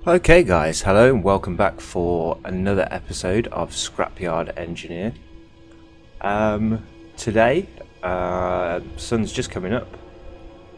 Okay guys, hello and welcome back for another episode of Scrapyard Engineer. Today, sun's just coming up.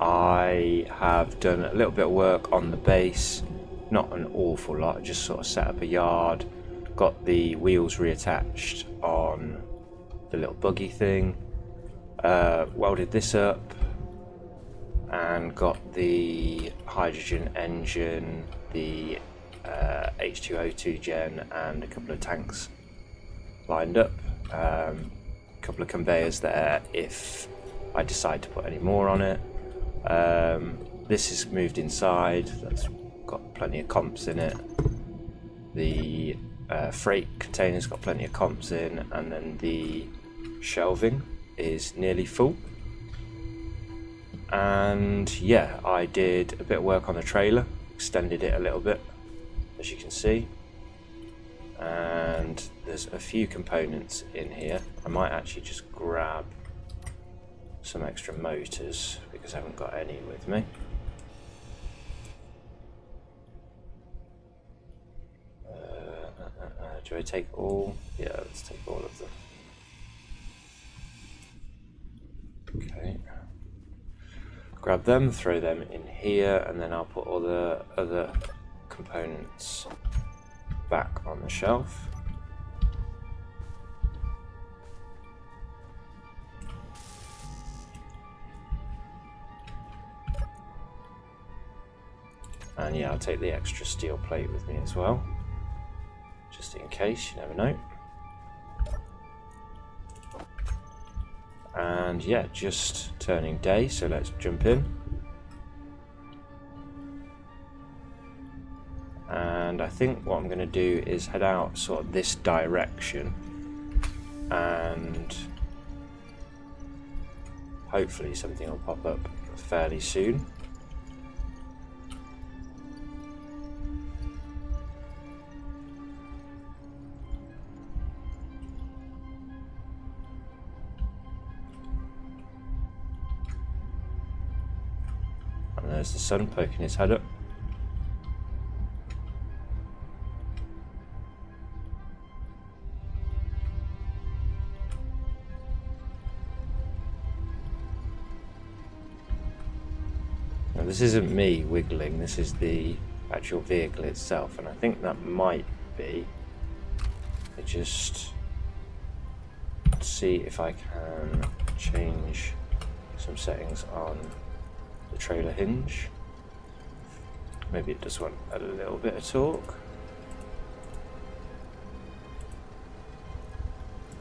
I have done a little bit of work on the base, not an awful lot, just sort of set up a yard, got the wheels reattached on the little buggy thing, welded this up and got the hydrogen engine, the H2O2 gen and a couple of tanks lined up, a couple of conveyors there if I decide to put any more on it. This is moved inside, that's got plenty of comps in it. The freight container's got plenty of comps in, and then the shelving is nearly full. And yeah, I did a bit of work on the trailer, extended it a little bit, as you can see, and there's a few components in here. I might actually just grab some extra motors because I haven't got any with me. Do I take all? Yeah, let's take all of them. Okay. Grab them, throw them in here, and then I'll put all the other components back on the shelf. And yeah, I'll take the extra steel plate with me as well, just in case, you never know. And yeah, just turning day, so let's jump in. And I think what I'm going to do is head out sort of this direction, and hopefully something will pop up fairly soon. And there's the sun poking his head up. Now this isn't me wiggling, this is the actual vehicle itself, and I think that might be, I just see if I can change some settings on the trailer hinge. Maybe it does want a little bit of torque.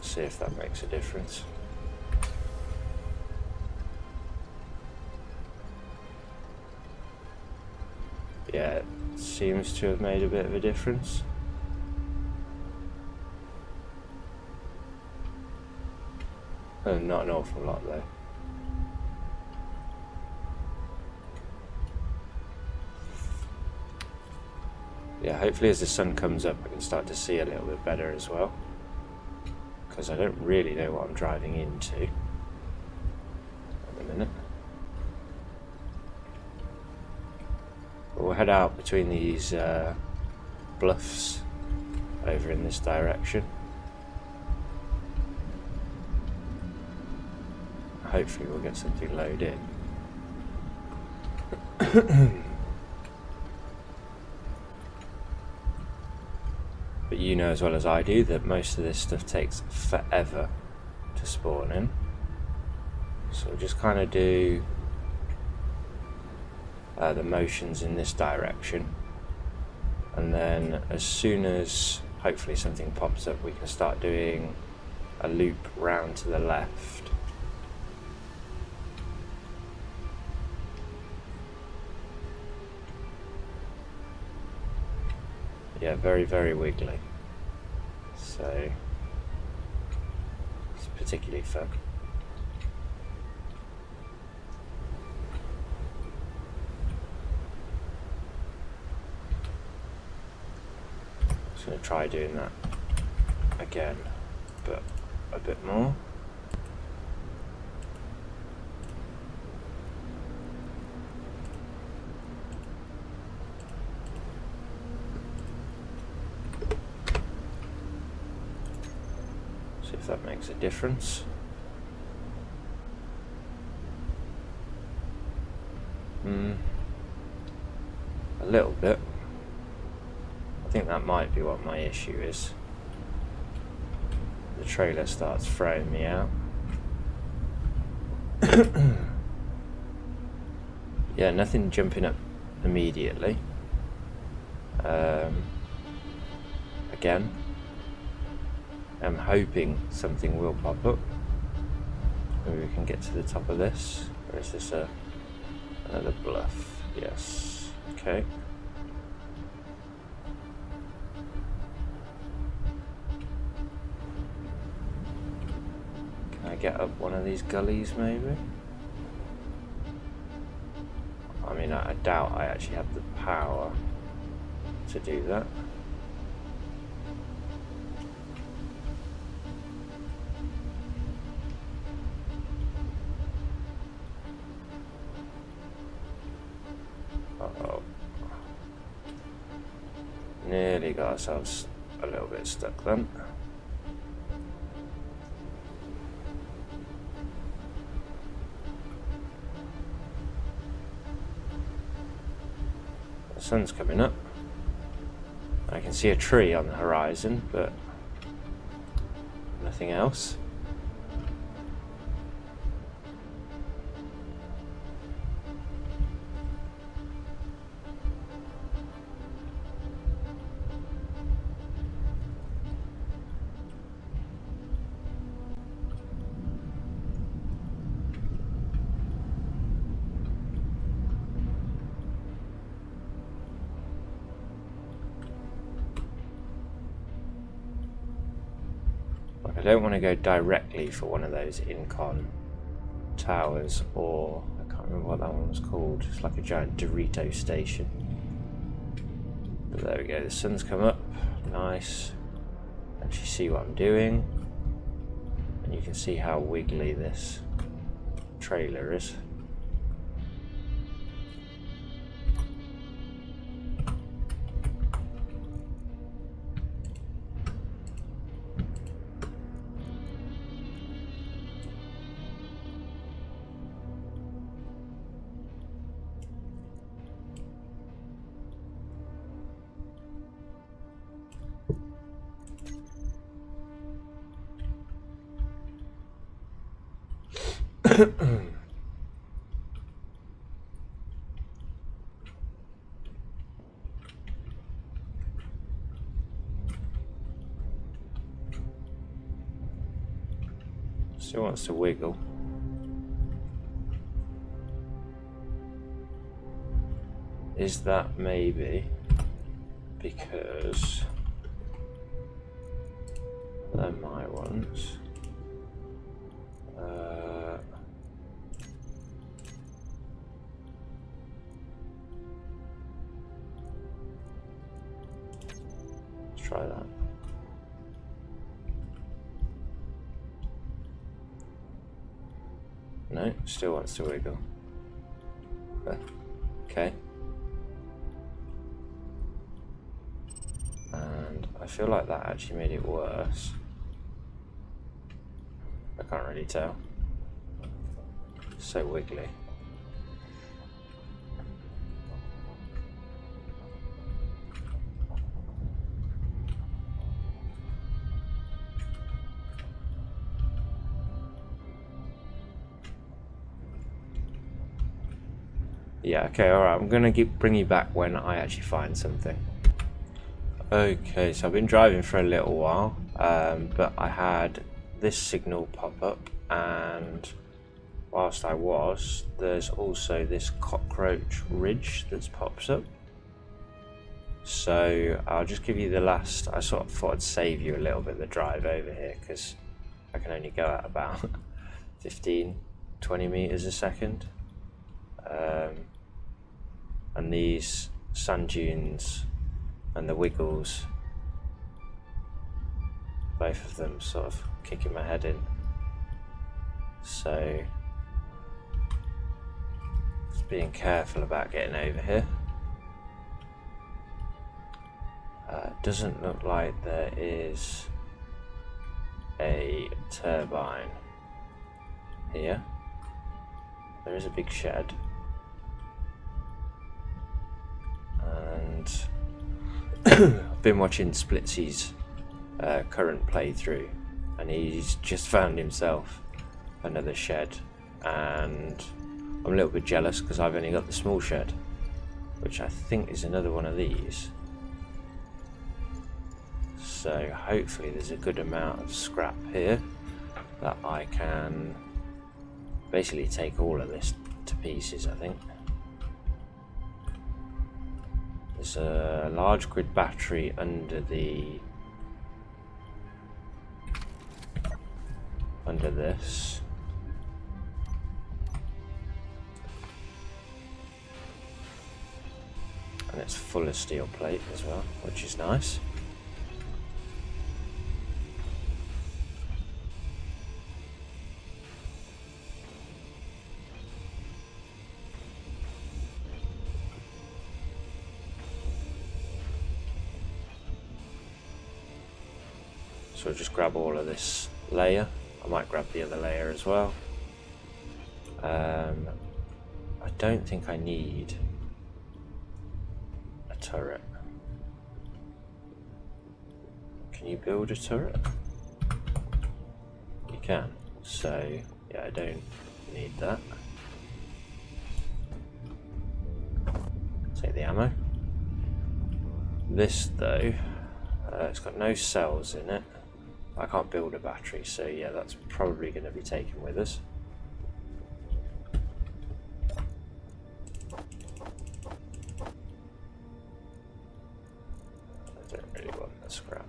See if that makes a difference. Yeah, it seems to have made a bit of a difference. Not an awful lot though. Yeah, hopefully as the sun comes up I can start to see a little bit better as well, because I don't really know what I'm driving into at the minute. But we'll head out between these bluffs over in this direction. Hopefully we'll get something loaded in. But you know as well as I do that most of this stuff takes forever to spawn in. So we'll just kind of do the motions in this direction. And then as soon as hopefully something pops up, we can start doing a loop round to the left. Yeah, very, very wiggly. So it's particularly fun. Just going to try doing that again, but a bit more. See if that makes a difference. A little bit. I think that might be what my issue is. The trailer starts throwing me out. Yeah, nothing jumping up immediately. Again, I'm hoping something will pop up. Maybe we can get to the top of this. Or is this another bluff? Yes. Okay. Can I get up one of these gullies maybe? I mean, I doubt I actually have the power to do that. Uh-oh. Nearly got ourselves a little bit stuck then. The sun's coming up. I can see a tree on the horizon, but nothing else. I don't want to go directly for one of those Incon towers, or I can't remember what that one was called. It's like a giant Dorito station. But there we go, the sun's come up, nice. Actually see what I'm doing, and you can see how wiggly this trailer is. Still wants to wiggle. Is that maybe because they're my ones? Let's try that. No, still wants to wiggle. Okay. And I feel like that actually made it worse. I can't really tell. So wiggly. Yeah, okay, alright, I'm gonna bring you back when I actually find something. Okay, so I've been driving for a little while, but I had this signal pop up, and whilst I was, there's also this cockroach ridge that pops up. So I'll just give you the last. I sort of thought I'd save you a little bit of the drive over here, because I can only go at about 15-20 meters a second. And these sand dunes and the wiggles, both of them sort of kicking my head in. So just being careful about getting over here. It doesn't look like there is a turbine here. There is a big shed. And I've been watching Splitsy's current playthrough, and he's just found himself another shed, and I'm a little bit jealous because I've only got the small shed, which I think is another one of these. So hopefully there's a good amount of scrap here that I can basically take all of this to pieces, I think. There's a large grid battery under this. And it's full of steel plate as well, which is nice. So I'll just grab all of this layer. I might grab the other layer as well. I don't think I need a turret. Can you build a turret? You can. So yeah, I don't need that. Take the ammo. This though, it's got no cells in it. I can't build a battery, so yeah, that's probably going to be taken with us. I don't really want the scrap.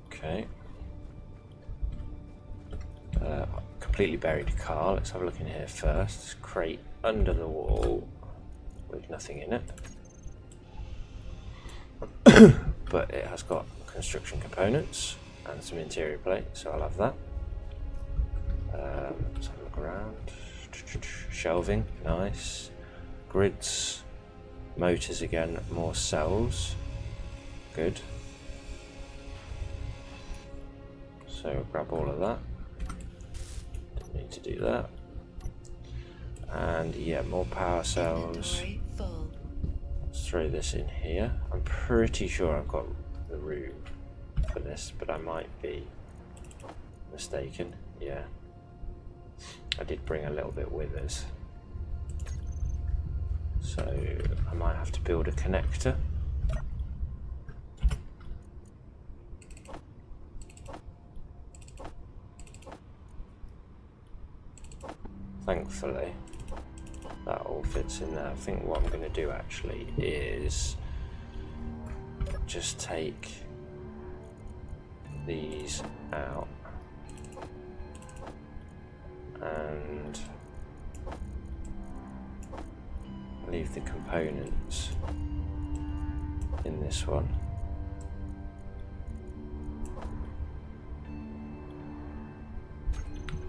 Okay. Completely buried car. Let's have a look in here first. This crate under the wall with nothing in it. But it has got construction components and some interior plate, so I'll have that. Let's have a look around. Shelving, nice. Grids, motors again, more cells. Good. So we'll grab all of that. Didn't need to do that. And yeah, more power cells. Let's throw this in here. I'm pretty sure I've got the room for this, but I might be mistaken. Yeah, I did bring a little bit with us, so I might have to build a connector. Thankfully that all fits in there. I think what I'm going to do actually is just take these out and leave the components in this one.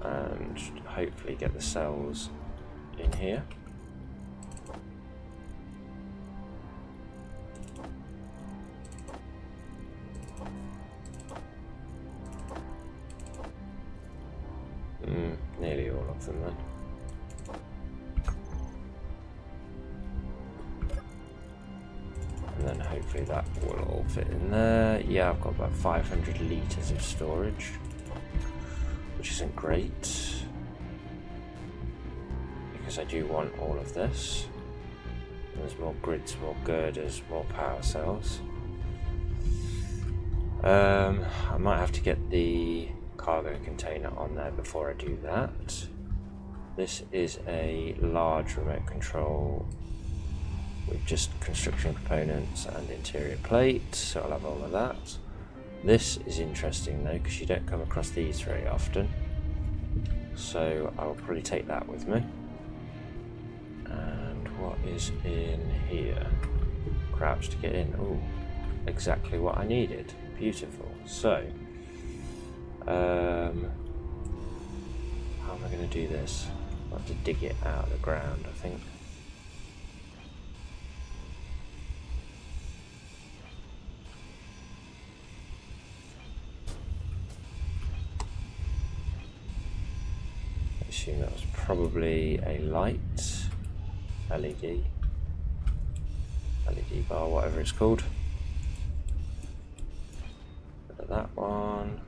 And hopefully get the cells in here. Nearly all of them then. And then hopefully that will all fit in there. Yeah, I've got about 500 litres of storage, which isn't great, because I do want all of this. There's more grids, more girders, more power cells. I might have to get the cargo container on there before I do that. This is a large remote control with just construction components and interior plate, so I'll have all of that. This is interesting though, because you don't come across these very often, so I'll probably take that with me. And what is in here? Crouch to get in. Oh, exactly what I needed. Beautiful. So how am I going to do this? I have to dig it out of the ground, I think. assume that was probably a light, LED bar, whatever it's called. Look at that one.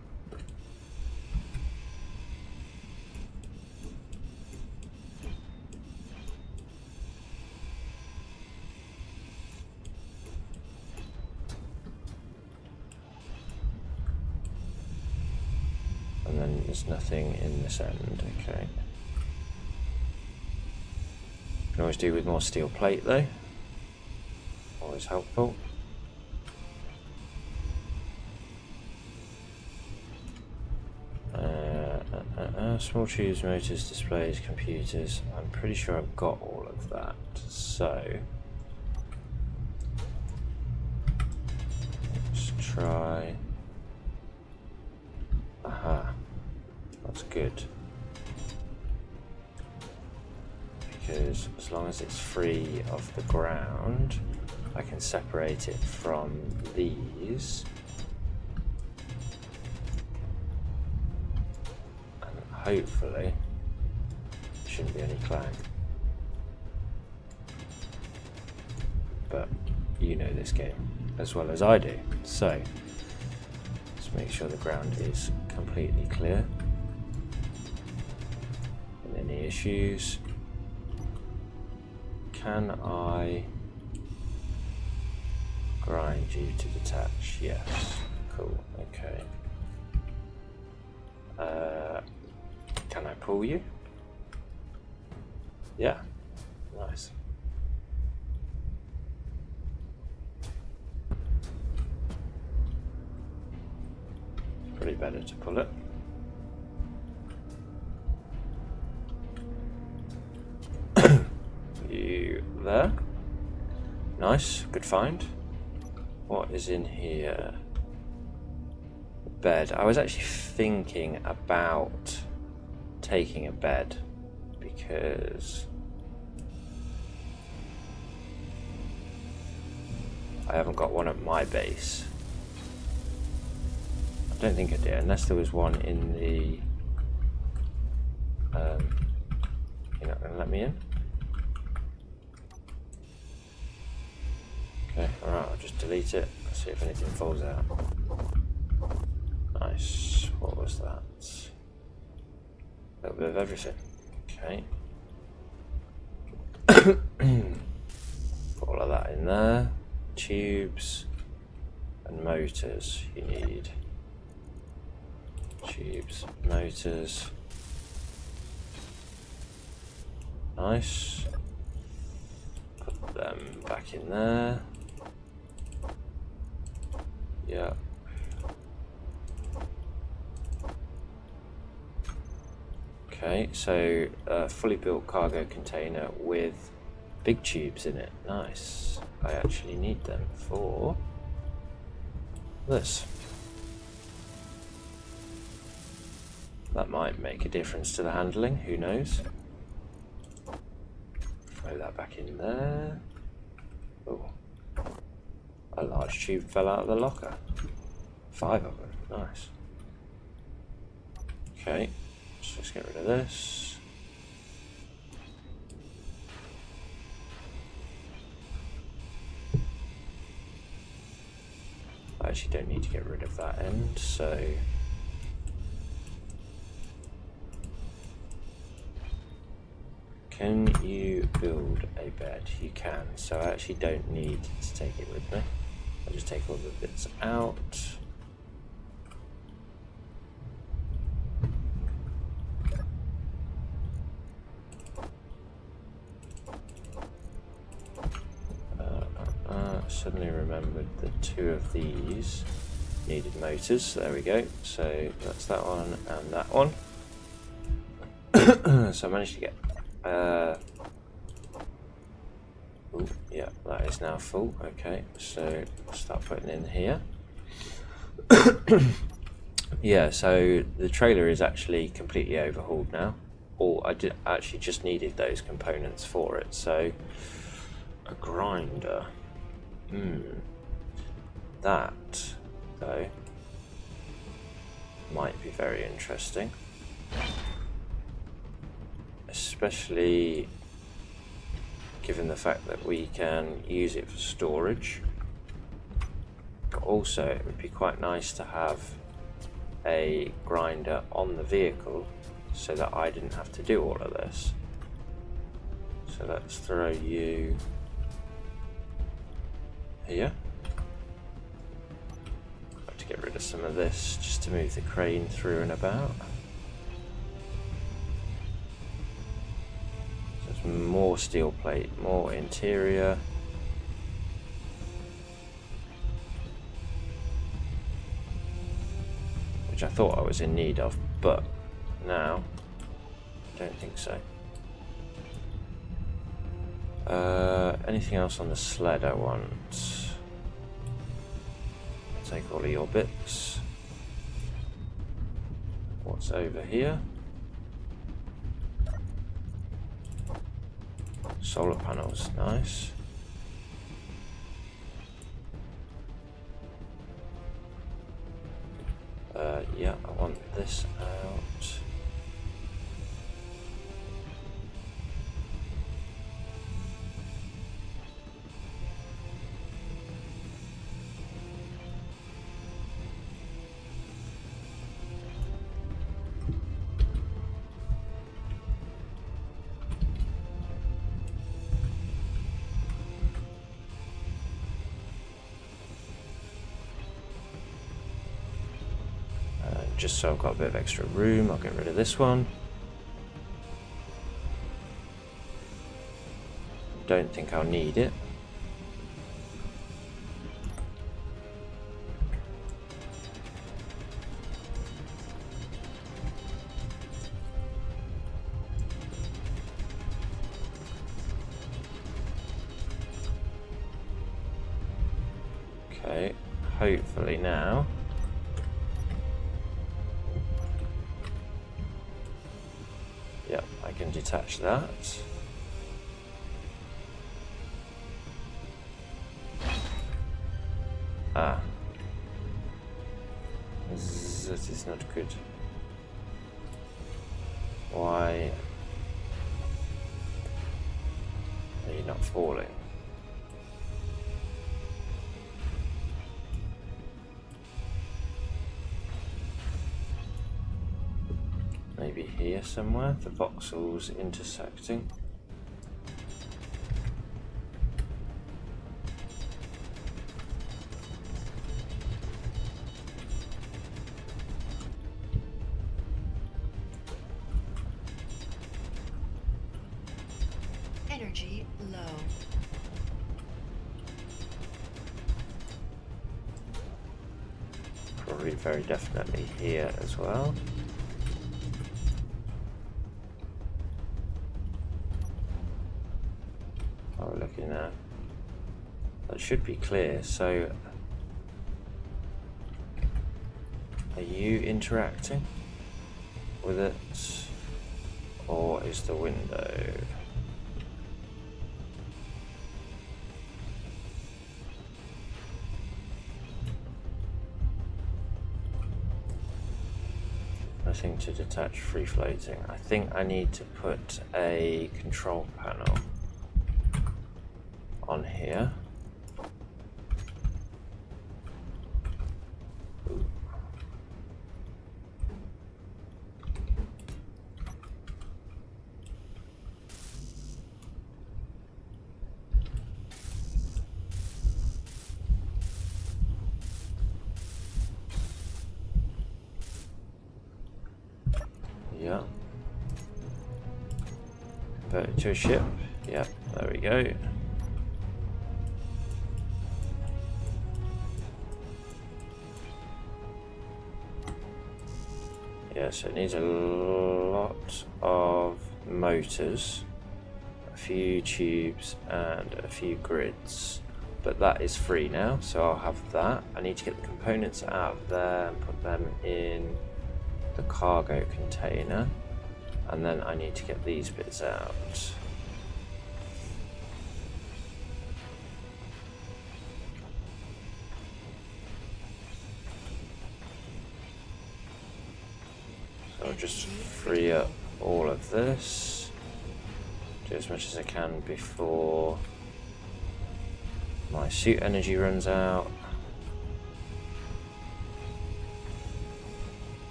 And then there's nothing in this end, okay. Can always do with more steel plate though. Always helpful. Small tubes, motors, displays, computers. I'm pretty sure I've got all of that. So let's try. Aha, that's good. Because as long as it's free of the ground, I can separate it from these. And hopefully, there shouldn't be any clang. But you know this game as well as I do. So, let's make sure the ground is completely clear. And any issues? Can I grind you to detach? Yes. Cool. Okay. Can I pull you? Yeah. Nice. It's pretty better to pull it. You there? Nice, good find. What is in here? Bed. I was actually thinking about taking a bed because I haven't got one at my base. I don't think I did, unless there was one in the. You're not going to let me in? Okay, alright, I'll just delete it. See if anything falls out. Nice. What was that? A little bit of everything. Okay. Put all of that in there. Tubes and motors you need. Tubes, motors. Nice. Put them back in there. Yeah. Okay, so a fully built cargo container with big tubes in it. Nice. I actually need them for this. That might make a difference to the handling, who knows? Throw that back in there. Oh. A large tube fell out of the locker. 5 of them. Nice. Okay, so let's get rid of this. I actually don't need to get rid of that end, so can you build a bed? You can, so I actually don't need to take it with me. I'll just take all the bits out. Suddenly remembered that 2 of these needed motors. There we go. So that's that one and that one. So I managed to get. Ooh, yeah, that is now full. Okay, so I'll start putting in here. Yeah, so the trailer is actually completely overhauled now. I did actually just needed those components for it. So a grinder. That though might be very interesting. especially given the fact that we can use it for storage. Also, it would be quite nice to have a grinder on the vehicle so that I didn't have to do all of this. So let's throw you here. Got to get rid of some of this just to move the crane through and about. So there's more steel plate, more interior. Which I thought I was in need of, but now I don't think so. Anything else on the sled I want? Take all of your bits. What's over here? Solar panels, nice. Yeah, I want this out. Just so I've got a bit of extra room, I'll get rid of this one. Don't think I'll need it. Okay, hopefully now. Yep, I can detach that. Ah. That is not good. Why are you not falling? Maybe here somewhere, the voxels intersecting. Energy low. Probably very definitely here as well. Oh, looking at that should be clear. So, are you interacting with it, or is the window? Nothing to detach, free floating. I think I need to put a control panel on here. Ooh. Yeah. Put it to a ship. Yeah, there we go. Yeah, so it needs a lot of motors, a few tubes and a few grids, but that is free now, so I'll have that. I need to get the components out of there and put them in the cargo container, and then I need to get these bits out. So I'll just free up all of this. do as much as I can before my suit energy runs out.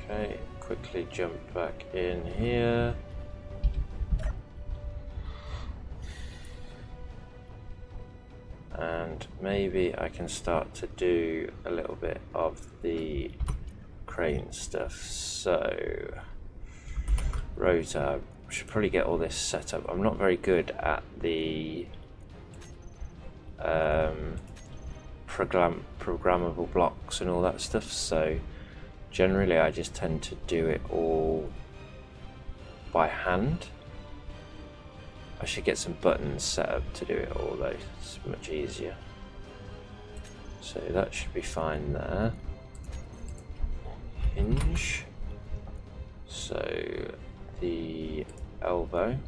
Okay, quickly jump back in here. And maybe I can start to do a little bit of the crane stuff. So, rotor, I should probably get all this set up. I'm not very good at the programmable blocks and all that stuff, so generally I just tend to do it all by hand. I should get some buttons set up to do it all though, it's much easier. So that should be fine there. Hinge. So the elbow.